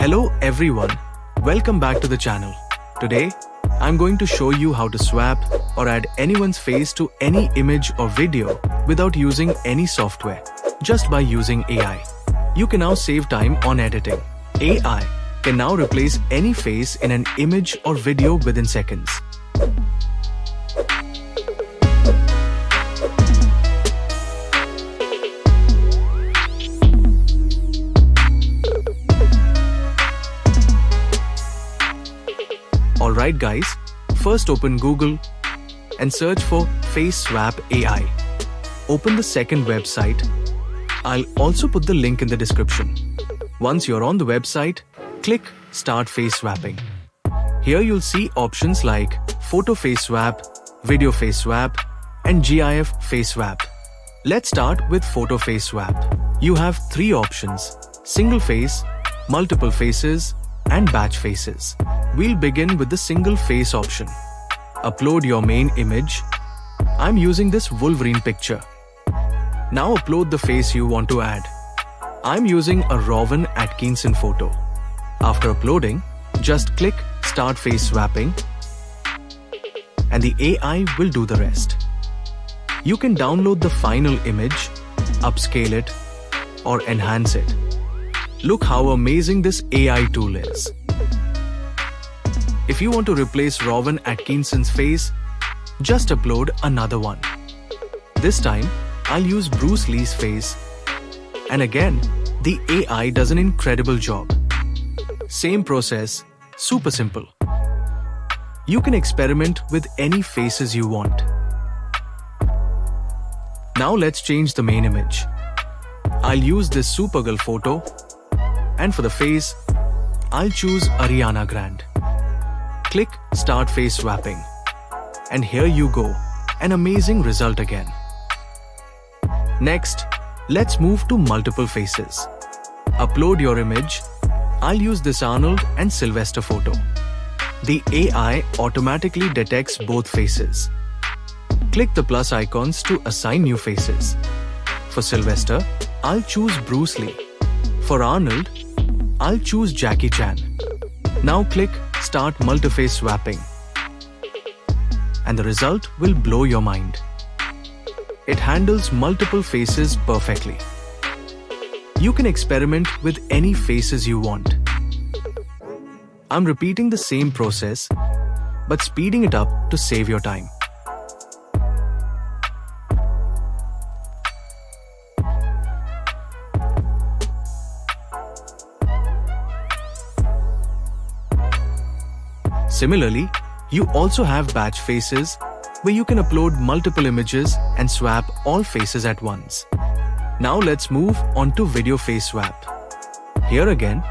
Hello everyone, welcome back to the channel. Today, I'm going to show you how to swap or add anyone's face to any image or video without using any software, just by using AI. You can now save time on editing. AI can now replace any face in an image or video within seconds. Alright guys, first open Google and search for Face Swap AI. Open the second website. I'll also put the link in the description. Once you're on the website, click Start Face Swapping. Here you'll see options like Photo Face Swap, Video Face Swap, and GIF Face Swap. Let's start with Photo Face Swap. You have three options: single face, multiple faces, and batch faces. We'll begin with the single face option. Upload your main image. I'm using this Wolverine picture. Now upload the face you want to add. I'm using a Rowan Atkinson photo. After uploading, just click Start Face Swapping and the AI will do the rest. You can download the final image, upscale it, or enhance it. Look how amazing this AI tool is. If you want to replace Rowan Atkinson's face, just upload another one. This time, I'll use Bruce Lee's face. And again, the AI does an incredible job. Same process, super simple. You can experiment with any faces you want. Now let's change the main image. I'll use this Supergirl photo. And for the face, I'll choose Ariana Grande. Click Start Face Swapping. And here you go, an amazing result again. Next, let's move to multiple faces. Upload your image. I'll use this Arnold and Sylvester photo. The AI automatically detects both faces. Click the plus icons to assign new faces. For Sylvester, I'll choose Bruce Lee. For Arnold, I'll choose Jackie Chan. Now click Start Multiface Swapping. And the result will blow your mind. It handles multiple faces perfectly. You can experiment with any faces you want. I'm repeating the same process, but speeding it up to save your time. Similarly, you also have batch faces where you can upload multiple images and swap all faces at once. Now let's move on to Video Face Swap. Here again,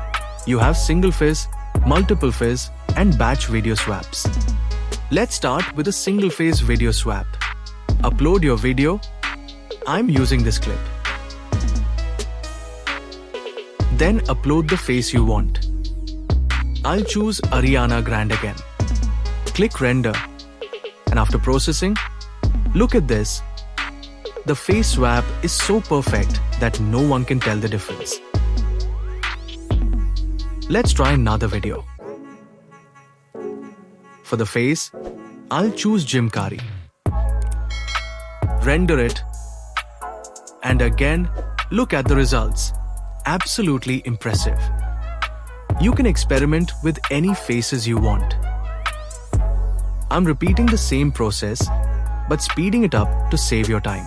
you have single face, multiple face, and batch video swaps. Let's start with a single face video swap. Upload your video. I'm using this clip. Then upload the face you want. I'll choose Ariana Grande again. Click Render. And after processing, look at this. The face swap is so perfect that no one can tell the difference. Let's try another video. For the face, I'll choose Jim Carrey. Render it. And again, look at the results. Absolutely impressive. You can experiment with any faces you want. I'm repeating the same process, but speeding it up to save your time.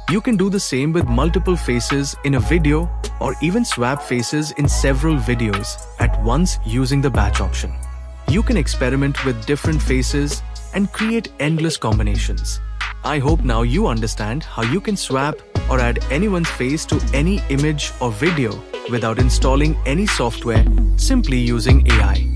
You can do the same with multiple faces in a video or even swap faces in several videos at once using the batch option. You can experiment with different faces and create endless combinations. I hope now you understand how you can swap or add anyone's face to any image or video without installing any software, simply using AI.